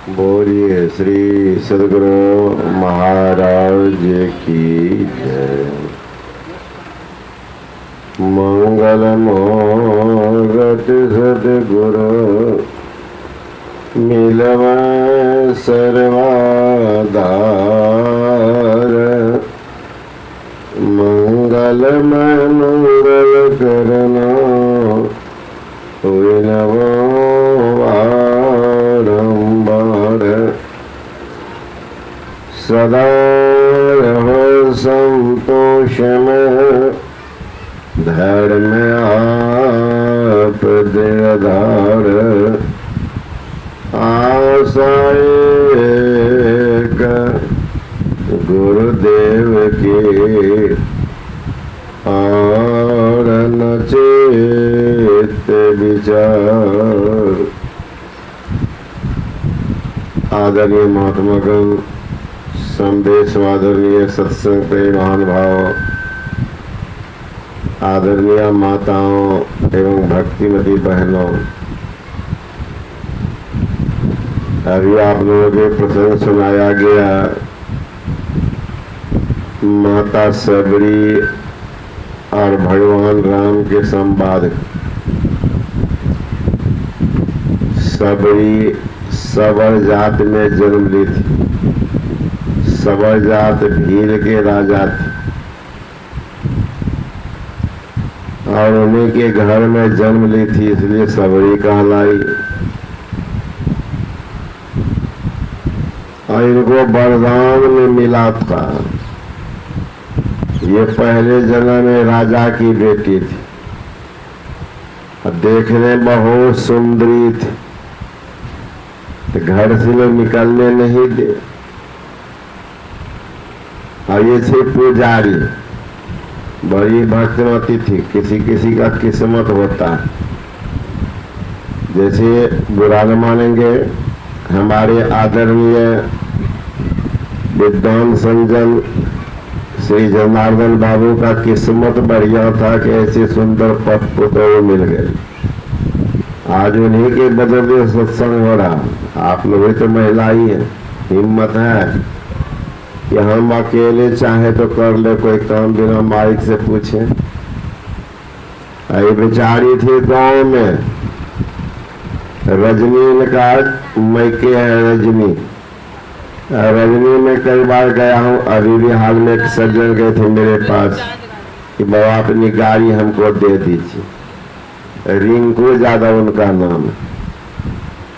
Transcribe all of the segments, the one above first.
बोलिए श्री सदगुरु महाराज की जय। मंगल मूरत सदगुरु मिलव सर्वाधार। मंगल मंगल करना विनवो बारंबार। सदा रहो संतोष में धर्म आप दिलदार। आशा एक गुरुदेव की और न चित्त विचार। आदरणीय महात्मागण, संदेश आदरणीय सत्संग के महानुभाव, आदरणीय माताओं एवं भक्तिमती बहनों, अभी आप लोगों के प्रसंग सुनाया गया माता सबरी और भगवान राम के संवाद। सबरी सबर जात में जन्म ली थी। सबर जात भील के राजा थे और उन्हीं के घर में जन्म ली थी, इसलिए सबरी कहलाई। और इनको वरदान में मिला था। ये पहले जन्म में राजा की बेटी थी और देखने बहुत सुंदरी थी, तो घर से लोग निकलने नहीं दे। और ये थी पुजारी, बड़ी भक्तिमती थी। किसी किसी का किस्मत होता है, जैसे बुरा न मानेंगे, हमारे आदरणीय विद्वान संजन श्री जनार्दन बाबू का किस्मत बढ़िया था कि ऐसे सुंदर पत्र मिल गए। आज उन्हीं के बदले सत्संग हो रहा। आप लोग तो महिला ही है, हिम्मत है कि हम अकेले चाहे तो कर ले कोई काम बिना माइक से पूछे। ये बेचारी थी गांव में, रजनी का मैके है रजनी। रजनी में कई बार गया हूँ। अभी भी हाल में एक सज्जन गए थे मेरे पास कि बाबा अपनी गाड़ी हमको दे दीजिए। रिंकू ज्यादा उनका नाम है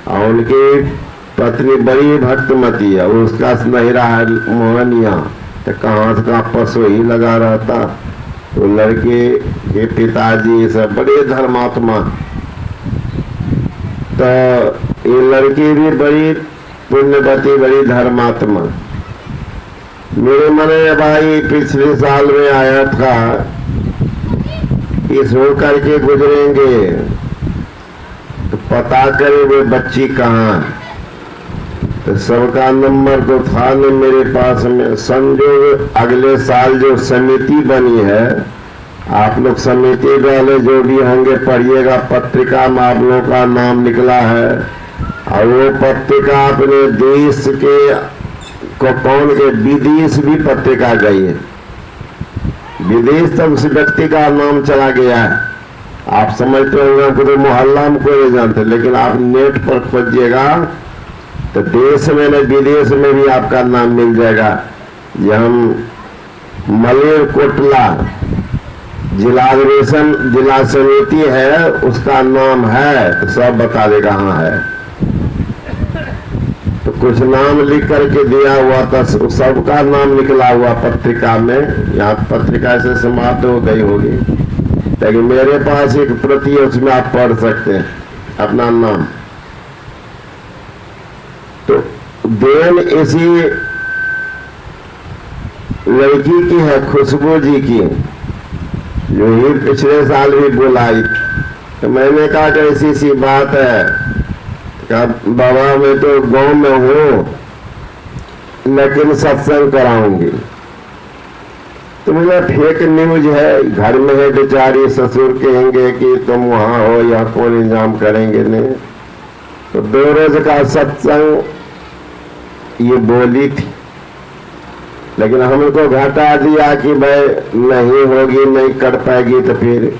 और उनकी पत्नी बड़ी भक्तमती है। उसका स्नेहरा है मोहनिया, तो कहाँ से कहाँ पशु ही लगा रहता। तो लड़के के पिताजी सब बड़े धर्मात्मा, तो ये लड़की भी बड़ी पुण्यवती, बड़ी धर्मात्मा। मेरे मन में भाई पिछले साल में आया था इस हो करके गुजरेंगे तो पता करे वे बच्ची कहाँ। तो सबका नंबर तो था नहीं मेरे पास में। संजोग अगले साल जो समिति बनी है, आप लोग समिति वाले जो भी होंगे पढ़िएगा, पत्रिका में आप लोगों का नाम निकला है। और वो पत्रिका अपने देश के को कौन के विदेश भी पत्रिका गई है। विदेश तक उस व्यक्ति का नाम चला गया है। आप समझते होंगे पूरे मोहल्ला में कोई नहीं जानते, लेकिन आप नेट पर खोजिएगा तो देश में न विदेश में भी आपका नाम मिल जाएगा। ये हम मलेरकोटला जिला समिति है, उसका नाम है, तो सब बता देगा हाँ है। तो कुछ नाम लिख करके दिया हुआ था, सबका नाम निकला हुआ पत्रिका में। यहाँ पत्रिका से समाप्त हो गई होगी, लेकिन मेरे पास एक प्रति है, उसमें आप पढ़ सकते हैं अपना नाम। तो देन इसी लड़की की है, खुशबू जी की, जो ही पिछले साल भी बुलाई। तो मैंने कहा कि ऐसी सी बात है, कहा बाबा मैं तो गांव में हूँ लेकिन सत्संग कराऊंगी। तो मुझे फेक न्यूज है, घर में है बेचारी, ससुर कहेंगे कि तुम वहां हो या कौन इंतजाम करेंगे नहीं। तो 2 रोज का सत्संग ये बोली थी, लेकिन हमको घटा दिया कि भाई नहीं होगी, नहीं कर पाएगी। तो फिर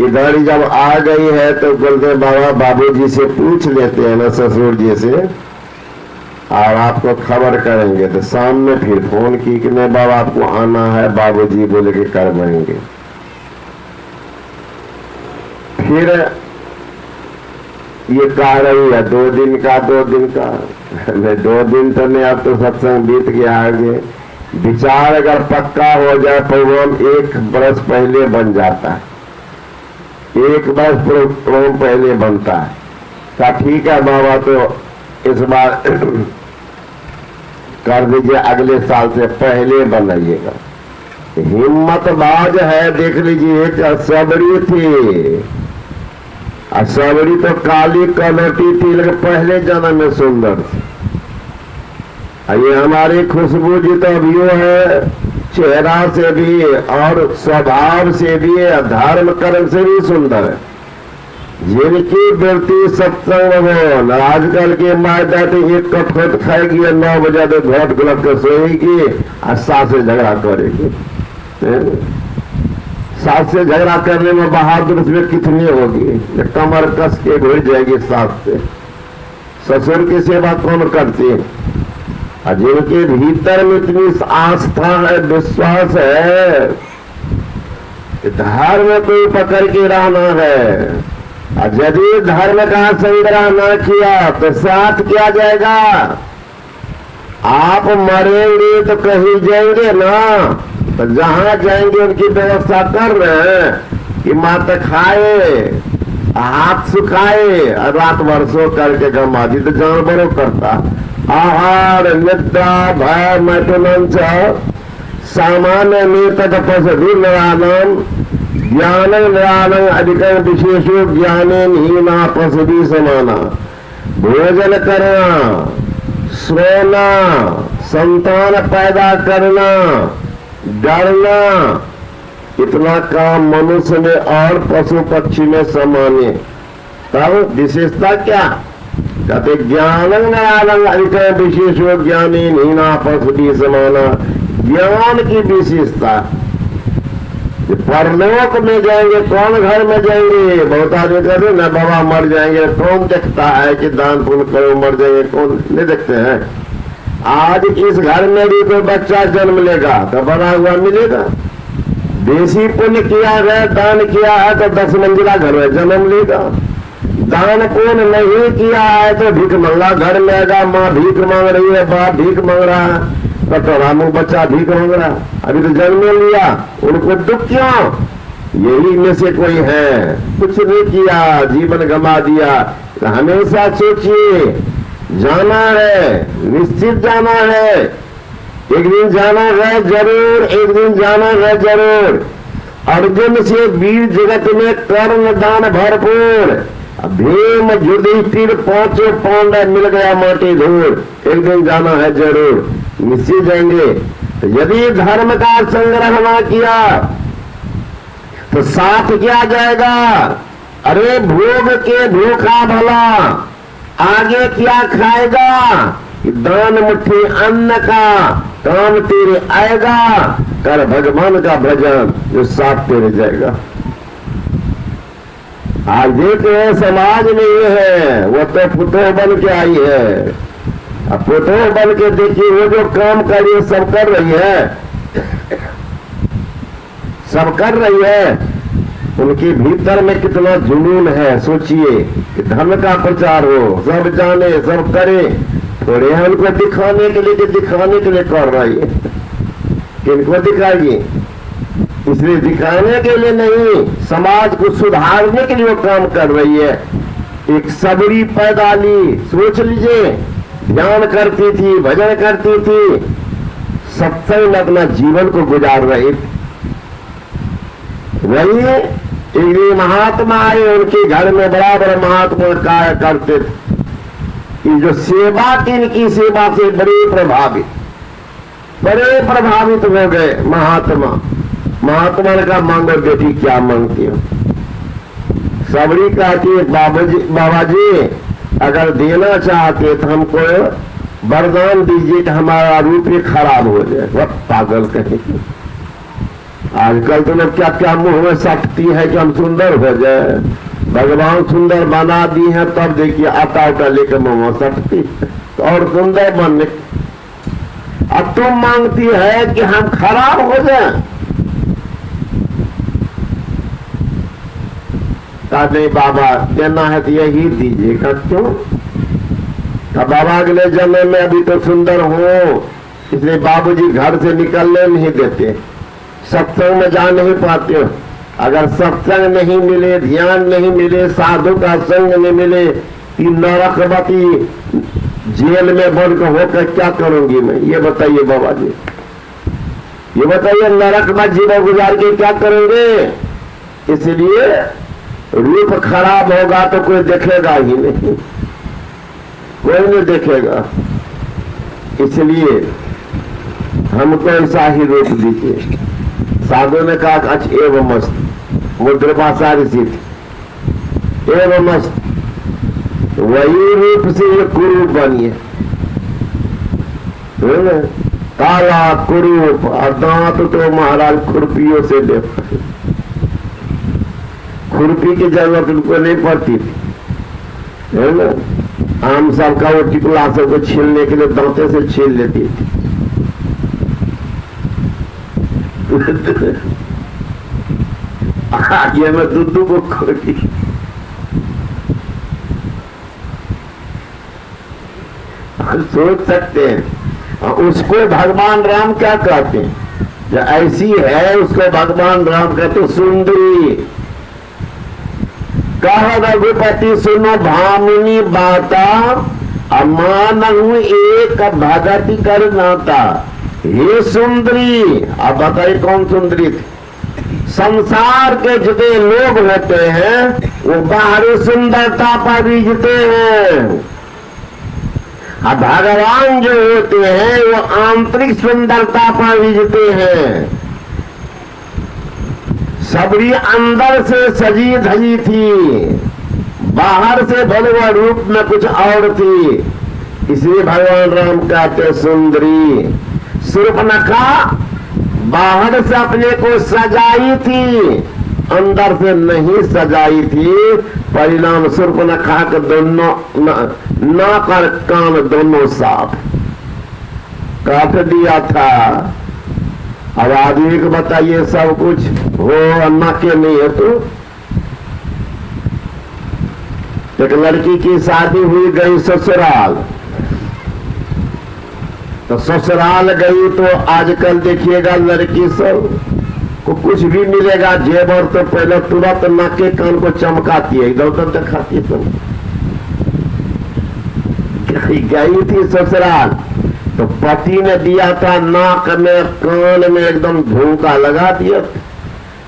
इधर जब आ गई है तो बोलते बाबा बाबूजी से पूछ लेते हैं ना, ससुर जी से, और आपको खबर करेंगे। तो शाम में फिर फोन की कि नहीं बाबा आपको आना है, बाबूजी बोले कि करवाएंगे। फिर ये कह रही है 2 दिन का 2 दिन का। मैं 2 दिन तो नहीं, अब तो सत्संग बीत गया आगे। विचार अगर पक्का हो जाए प्रोग्राम 1 बरस पहले बन जाता है, 1 बरस प्रोग्राम पहले बनता है। कहा ठीक है बाबा, तो इस बार कर दीजिए, अगले साल से पहले बनाइएगा। हिम्मत बाज है, देख लीजिए। एक सबरी थी, सबरी तो काली कलटी थी, लेकिन पहले जन्म में सुंदर थी। ये हमारी खुशबू जी तो अभी है, चेहरा से भी और स्वभाव से भी, धर्म कर्म से भी सुंदर है। जिनकी वृत्ति सत्संग भगवान, आजकल की माता तो 1 कटखट खाएगी, 9 बजे तो घोट गलत कर सोएगी और सास से झगड़ा करेगी। सास से झगड़ा करने में बहादुर उसमें कितनी होगी, कमर कस के घुट जाएगी सास से। ससुर की सेवा कौन करती है? और जिनके भीतर में इतनी आस्था है, विश्वास है, धर्म को पकड़ के रहना है। और यदि धर्म का संग्रह न किया तो साथ क्या जाएगा? आप मरेंगे तो कहीं जाएंगे ना, तो जहां जाएंगे उनकी व्यवस्था कर रहे हैं कि माता खाए, हाथ सुखाए, और रात वर्षों करके गमादी तो जानवरों करता। आहार निद्रा भय मैथुन सामान्य में तपसधि निरानम ज्ञान निरानं अधिकम विशेषो ज्ञाने हीना पशुधि समाना। भोजन करना, सोना, संतान पैदा करना, डरना, इतना काम मनुष्य में और पशु पक्षी में समान है। तब विशेषता क्या? कहते ज्ञान अधिक विशेषो ज्ञानी हीना पशुधि समाना। ज्ञान की विशेषता, परलोक में जाएंगे, कौन घर में जाएंगे? बहुत आदमी कहते ना बाबा मर जाएंगे, कौन देखता है कि दान पुण्य करो मर जाएंगे? कौन नहीं देखते हैं? आज इस घर में भी कोई बच्चा जन्म लेगा तो बना हुआ मिलेगा। देसी पुण्य किया है, दान किया है तो 10 मंजिला घर में जन्म लेगा। दान पुण्य नहीं किया है तो भीख मंगा घर में आएगा। माँ भीख मांग रही है, बाप भीख मांग रहा है, तो रामू बच्चा भीख मांग रहा, अभी तो जन्म लिया, उनको दुख क्यों? यही में से कोई है, कुछ नहीं किया, जीवन गंवा दिया। तो हमेशा सोचिए, जाना है, निश्चित जाना है, एक दिन जाना है जरूर, एक दिन जाना है जरूर। अर्जुन से वीर जगत में कर्ण दान भरपूर, भीम युधिष्ठिर 5 पांडव मिल गया माटी धूल। एक दिन जाना है जरूर, निश्चित जाएंगे। तो यदि धर्म का संग्रह न किया तो साथ क्या जाएगा? अरे भोग के भूखा भला, आगे क्या खाएगा? दान मुट्ठी अन्न का काम तेरे आएगा, कर भगवान का भजन जो साथ तेरे जाएगा। आज देखते समाज में ये है, वो तो पुतोह बन के आई है। अब पुतोह बन के देखिए, वो जो काम कर रही है सब कर रही है, सब कर रही है। उनके भीतर में कितना जुनून है, सोचिए कि धर्म का प्रचार हो, सब जाने सब करे। थोड़े हैं उनको दिखाने के लिए, दिखाने के लिए कर रही है। किनको दिखाएगी? इसलिए दिखाने के लिए नहीं, समाज को सुधारने के लिए वो काम कर रही है। एक सबरी पैदा ली, सोच लीजिए, ध्यान करती थी, भजन करती थी, सत्संग में अपना जीवन को गुजार रही थी। वही एक महात्मा आए, उनके घर में बड़ा बड़ा महात्मा कार्य करते थे। ये जो सेवा की, इनकी सेवा से बड़े प्रभावित हो गए महात्मा। महात्मा ने कहा मांगो बेटी, क्या मांगती हो? सबरी कहती है बाबा जी अगर देना चाहते तो हमको वरदान दीजिए कि हमारा रूप ही खराब हो जाए। वह पागल कहीं। आजकल तो लोग क्या क्या मुंह में सकती है कि हम सुंदर हो जाए। भगवान सुंदर बना दी है, तब देखिए आटा उटा लेकर मुंह में सकती है तो और सुंदर बनने। अब तुम मांगती है कि हम खराब हो जाए। कहा नहीं बाबा, देना है तो यही दीजिएगा। क्यों? तो बाबा अगले जन्म में अभी तो सुंदर हो, इसलिए बाबूजी घर से निकलने नहीं देते, सत्संग में जा नहीं पाते हो। अगर सत्संग नहीं मिले, ध्यान नहीं मिले, साधु का संग नहीं मिले, कि नरकवती जेल में बंद होकर क्या करूंगी मैं? ये बताइए बाबा जी, ये बताइए नरक में जीवन गुजार के क्या करेंगे? इसलिए रूप खराब होगा तो कोई देखेगा ही नहीं, कोई नहीं देखेगा। इसलिए हमको ऐसा ही रूप दीजिए। साधु ने कहा अच्छा एवं मस्त, मुद्र भाषा ऋषि एवं मस्त, वही रूप से ये कुरूप बनिए, काला कुरूप, और दांत तो महाराज खुरपियों से दे, खुरपी की जरूरत उनको नहीं पड़ती थी, है ना। आम सबका वो टिकुला सबको छीलने के लिए दांते से छील लेती थी। आगे में दुद्दू को खोली। सोच सकते हैं उसको भगवान राम क्या कहते हैं? जो ऐसी है उसको भगवान राम कहते सुंदरी। कहा रघुपति सुनो भामिनी बाता, अमानहु एक भगति कर नाता। हे सुंदरी, अब बताइए कौन सुंदरी थी? संसार के जितने लोग होते हैं वो बाहरी सुंदरता पर बीजते हैं, और भगवान जो होते हैं वो आंतरिक सुंदरता पर बीजते हैं। सबरी अंदर से सजी धजी थी, बाहर से भले रूप में कुछ और थी, इसलिए भगवान राम कहते सुंदरी। शूर्पणखा बाहर से अपने को सजाई थी, अंदर से नहीं सजाई थी, परिणाम शूर्पणखा के दोनों नाक और कान दोनों साफ काट दिया था। अब आदमी को बताइए सब कुछ हो, नाके नहीं है तो। एक लड़की की शादी हुई, गई ससुराल, तो ससुराल गई तो आजकल देखिएगा लड़की सब को कुछ भी मिलेगा जेवर तो पहले तुरंत नाके कान को चमकाती है, इधर उधर दिखाती है। सब गई थी ससुराल तो पति ने दिया था नाक में कान में एकदम झुमका लगा दिया।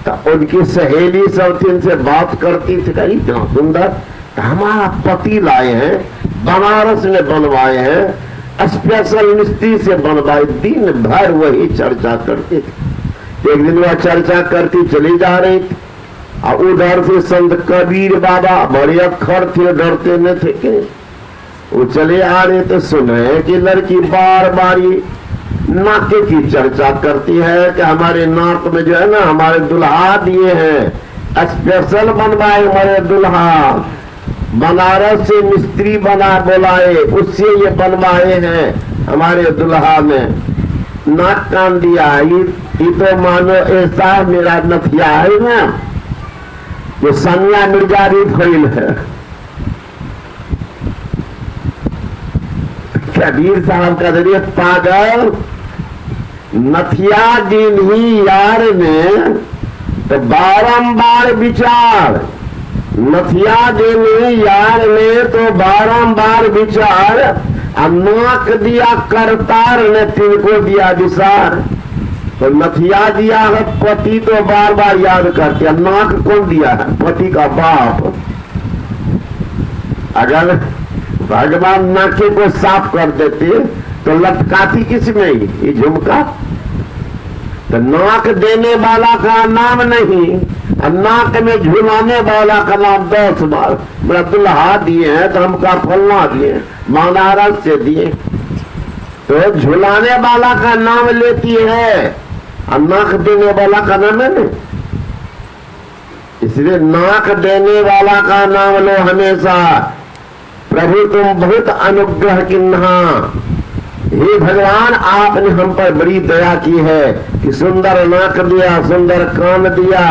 तो उनकी सहेली सब से बात करती थी, कही इतना सुंदर तो हमारा पति लाए हैं, बनारस में बनवाए हैं, स्पेशल मिस्त्री से बनवाए। दिन भर वही चर्चा करती थी। एक दिन वह चर्चा करती चली जा रही थी, और उधर से संत कबीर बाबा बड़े अक्षर थे, डरते न थे कि वो चले आ रहे तो सुने कि लड़की बार बार नाके की चर्चा करती है कि हमारे नाक में जो है ना हमारे दुल्हा दिए हैं, स्पेशल बनवाए हमारे दुल्हा, बनारस से मिस्त्री बना बोलाए, उससे ये बनवाए हैं हमारे दुल्हा में, नाक कान दिया। ये तो मानो ऐसा मेरा नथिया है ना जो सनिया मिर्जा भी फैल है। कबीर साहब का जरिए पागल नथिया दिन ही यार ने तो बारंबार विचार, नथिया दिन ही यार ने तो बारंबार विचार, नाक दिया करतार ने तिनको दिया विसार। तो नथिया दिया है पति तो बार बार याद करते, नाक कौन दिया है? पति का बाप। अगर भगवान नाके को साफ कर देते तो लटकाती किसमें ये झुमका? तो नाक देने वाला का नाम नहीं, नाक में झुलाने वाला का नाम 10 बार। मेरा दुल्हा दिए हैं तो हमका फलना दिए, बनारस से दिए। तो झुलाने वाला का नाम लेती है और नाक देने वाला का नाम है नहीं। इसलिए नाक देने वाला का नाम लो हमेशा। प्रभु तुम बहुत अनुग्रह किन्हा, हे भगवान आपने हम पर बड़ी दया की है कि सुंदर नाक दिया, सुंदर कान दिया।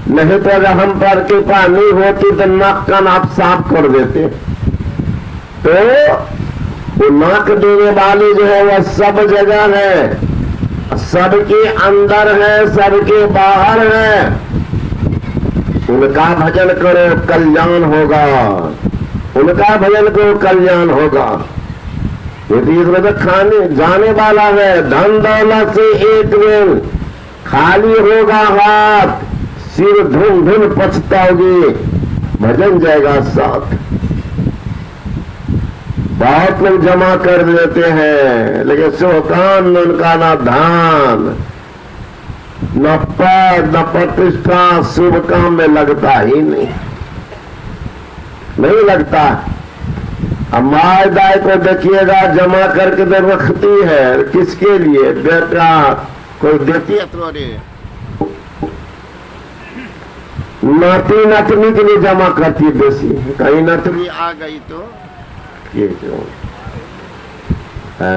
नहीं तो अगर हम पर कृपा नहीं होती तो नाक कान आप साफ कर देते। तो वो नाक देने वाले जो है वह सब जगह है, सबके अंदर है, सबके बाहर है। उनका भजन करो कल्याण होगा, उनका भजन करो कल्याण होगा। यदि इसमें तो खाने जाने वाला है, धन दौलत से एक दिन खाली होगा हाथ, सिर धुन धुन पछताओगे, भजन जाएगा साथ। बहुत लोग जमा कर देते हैं लेकिन सुखान उनका ना धान, न पद न प्रतिष्ठा, शुभ काम में लगता ही नहीं लगता। अब माय दाय को देखिएगा जमा करके तो रखती है, किसके लिए? बेटा कोई देती है तो रे नाती नतनी के लिए जमा करती है बेसी। कहीं नतनी आ गई तो ये जो है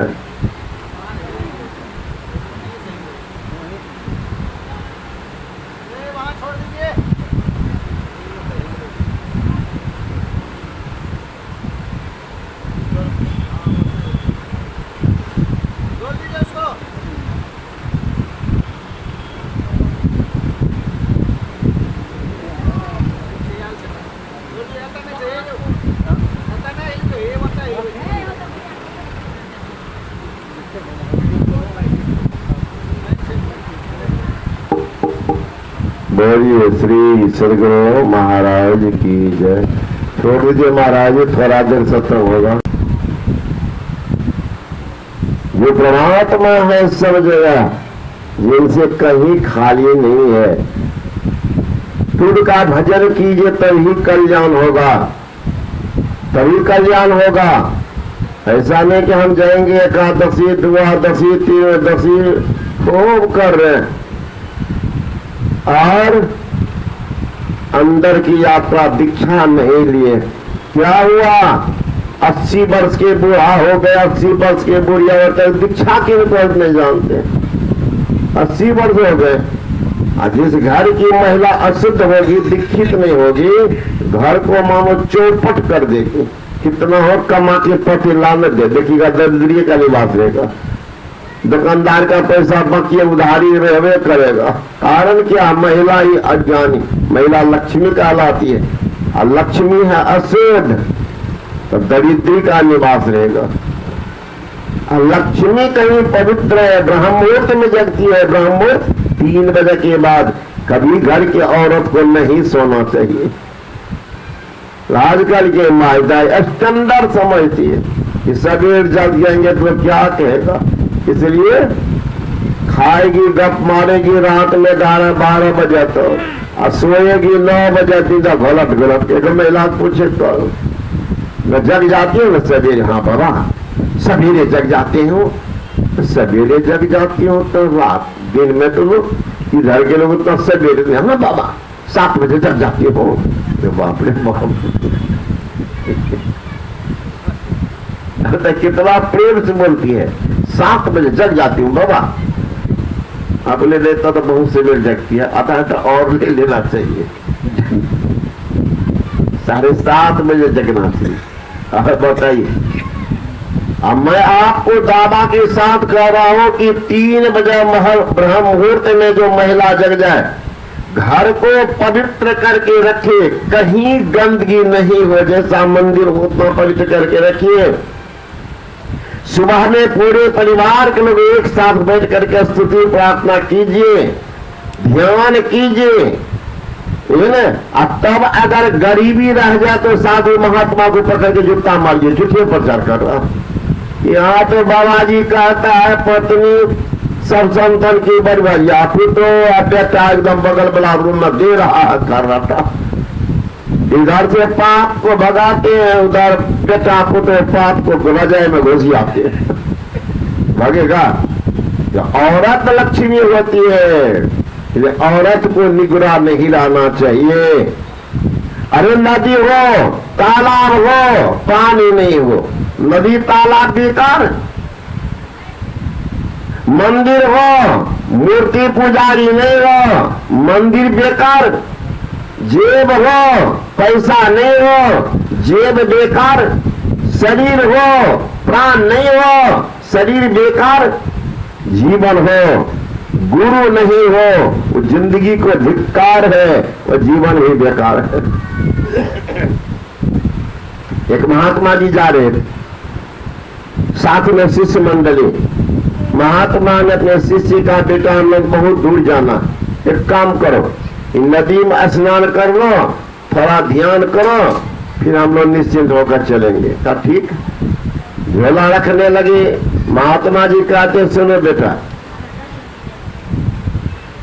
बोलिए श्री सदगुरु महाराज की जय। छोड़ दीजिए महाराज, थोड़ा देर सत्संग होगा। जो परमात्मा है सब जगह, जिनसे कहीं खाली नहीं है, खुद का भजन कीजिए तभी कल्याण होगा, तभी कल्याण होगा। ऐसा नहीं कि हम जाएंगे एकादशी द्वादशी त्रयोदशी खूब कर रहे हैं और अंदर की यात्रा दीक्षा नहीं लिए। क्या हुआ? 80 वर्ष के बूढ़ा हो गए, 80 वर्ष के बुढ़िया होते हैं, दीक्षा की रिपोर्ट नहीं जानते। 80 वर्ष हो गए, जिस घर की महिला अशुद्ध होगी, दीक्षित नहीं होगी, घर को मानो चौपट कर देगी। कितना हो कमा के पति लाने दे, देखिएगा दरिद्री का लिबास रहेगा। दुकानदार का पैसा बाकी उधारी रहवे करेगा। कारण क्या? महिला ही अज्ञानी, महिला लक्ष्मी कहलाती है और लक्ष्मी है अशुद्ध, तो दरिद्री का निवास रहेगा। और लक्ष्मी कहीं पवित्र है, ब्रह्म मुहूर्त में जगती है। ब्रह्म मुहूर्त 3 बजे के बाद कभी घर की औरत को नहीं सोना चाहिए। आजकल के मायदाई स्टैंडर्ड समझती है कि सवेर जग जाएंगे तो क्या कहेगा, इसलिए खाएगी, गप मारेगी रात में 11-12 बजे तो, और सोएगी 9 बजे सीधा गलत। एक महिला पूछे तो मैं जग जाती हूँ ना सवेरे? हाँ बाबा सवेरे जग जाते हो। सवेरे जग जाती हूँ तो रात दिन में तो लोग इधर के लोग उतना सवेरे नहीं। हाँ बाबा 7 बजे जग जाती हो। तो बाप रे बाप कितना प्रेम से बोलती है, 7 बजे जग जाती हूँ बाबा। अपने लेता तो बहुत से बेर जगती है, आता है तो और ले लेना चाहिए। 7:30 बजे जगना चाहिए। बताइए, अब मैं आपको दावा के साथ कह रहा हूं कि 3 बजे ब्रह्म मुहूर्त में जो महिला जग जाए, घर को पवित्र करके रखे, कहीं गंदगी नहीं हो, जैसा मंदिर उतना पवित्र करके रखिए। सुबह में पूरे परिवार के लोग एक साथ बैठ करके स्तुति प्रार्थना कीजिए, ध्यान कीजिए, अब तब अगर गरीबी रह जाए तो साधु महात्मा को पकड़ के जूता मारिए। झूठे प्रचार कर रहा। यहाँ तो बाबा जी कहता है पत्नी सब संतन की बरबरिया, फिर तो बेटा एकदम बगल वाला रूम में दे रहा है, कर रहा था। इधर से पाप को भगाते हैं, उधर बेटा पुत्र पाप को रजाई में घुस जाते हैं। भागेगा? जो औरत लक्ष्मी होती है, ये औरत को निगरा नहीं लाना चाहिए। अरे नदी हो, तालाब हो, पानी नहीं हो, नदी तालाब बेकार, मंदिर हो, मूर्ति पुजारी नहीं हो, मंदिर बेकार, जेब हो, पैसा नहीं हो, जेब बेकार, शरीर हो, प्राण नहीं हो, शरीर बेकार, जीवन हो, गुरु नहीं हो, वो जिंदगी को धिक्कार है, वो जीवन ही बेकार है। एक महात्मा जी जा रहे थे, साथ में शिष्य मंडली। महात्मा ने अपने शिष्य का, बेटा हम लोग बहुत दूर जाना, एक काम करो, नदी में स्नान कर लो, थोड़ा ध्यान करो, फिर हम लोग निश्चिंत होकर चलेंगे। कहा ठीक। झोला रखने लगे। महात्मा जी कहते सुनो बेटा,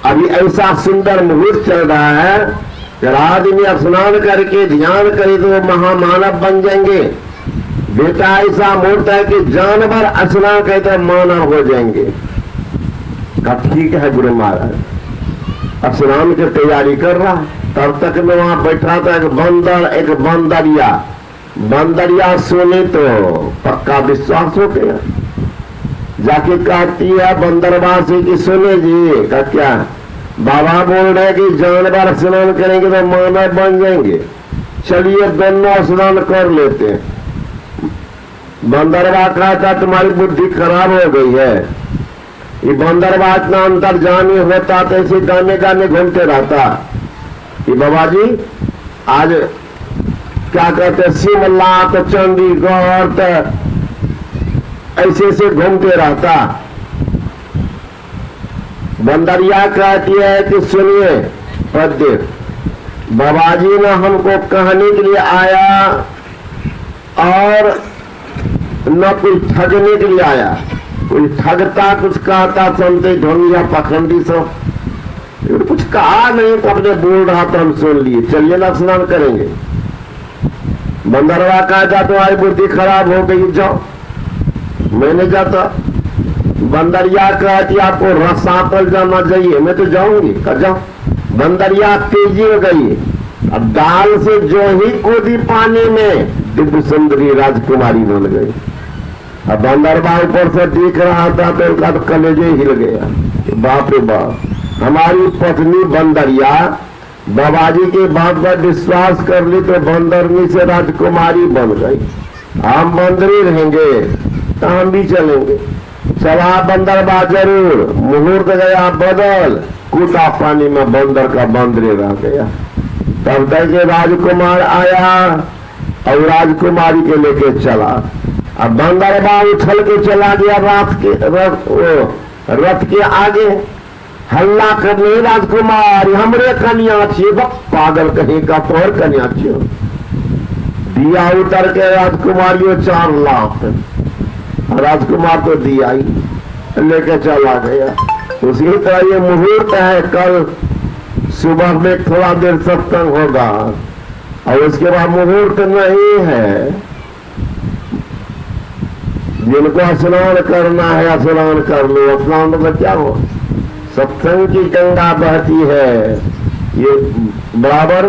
अभी ऐसा सुंदर मुहूर्त चल रहा है, अगर आदमी स्नान करके ध्यान करे तो वो महामानव बन जाएंगे। बेटा ऐसा मुहूर्त है कि जानवर स्नान करे तो मानव हो जाएंगे। कहा ठीक है गुरु महाराज। स्नान की तैयारी कर रहा, तब तक मैं वहां बैठा था। एक बंदरिया सुनी तो पक्का विश्वास हो गया। जाके कहती है बंदरवासी की, सुने जी। का क्या? बाबा बोल रहे कि जानवर स्नान करेंगे तो मानव बन जाएंगे, चलिए दोनों स्नान कर लेते हैं। बंदरवा कहता तुम्हारी बुद्धि खराब हो गई है। ये बंदरवा इतना अंतर्जामी होता तो ऐसे गाने गाने घूमते रहता। ये बाबा जी आज क्या कहते शिमला तो चंडीगढ़ तो ऐसे घूमते रहता। बंदरिया कहती है कि सुनिए पद्य, बाबा जी ने हमको कहने के लिए आया और न कोई ठगने के लिए आया। कोई ठगता कुछ कहता सुनते ढोंगिया पखंडी सब, कुछ कहा नहीं तो अपने बोल रहा तो हम सुन लिए, चलिए ना स्नान करेंगे। बंदरवा कहता तुम्हारी बुद्धि खराब हो गई, जाओ। मैंने जाता। बंदरिया कहती आपको रसातल जाना चाहिए, मैं तो जाऊंगी। कहा जाओ। बंदरिया तेजी हो गई, अब डाल से जो ही कूदी पानी में, दिव्य सुंदरी राजकुमारी बन गई। अब बंदरवा ऊपर से दिख रहा था तो उनका तो कलेजे हिल गया। बाप रे बाप, हमारी पत्नी बंदरिया बाबाजी के बात पर विश्वास कर ली तो बंदरनी से राजकुमारी बन गई। हम बंदरी रहेंगे तो हम भी चलेंगे। चला बंदरबा जरूर, मुहूर्त गया बदल, कूटा पानी में बंदर का बंदरे रह गया। तब तक राजकुमार आया और राजकुमारी के लेके चला। अब बंदरबा उछल के चला गया रथ के आगे, हल्ला करने राजकुमार हमरे कन्या छे, पागल कहीं का तोर कन्या छे। दिया उतर के राजकुमारियों 4 लाख, राजकुमार तो दिया ही लेके चला गया। उसी तरह ये मुहूर्त है, कल सुबह में थोड़ा देर सत्संग होगा और उसके बाद मुहूर्त नहीं है। जिनको स्नान करना है स्नान कर लो। स्नान मतलब क्या हो? सत्संग की गंगा बहती है, ये बराबर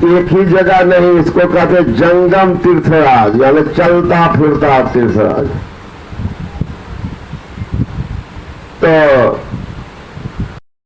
एक ही जगह नहीं, इसको कहते जंगम तीर्थराज, यानी चलता फिरता तीर्थराज। तो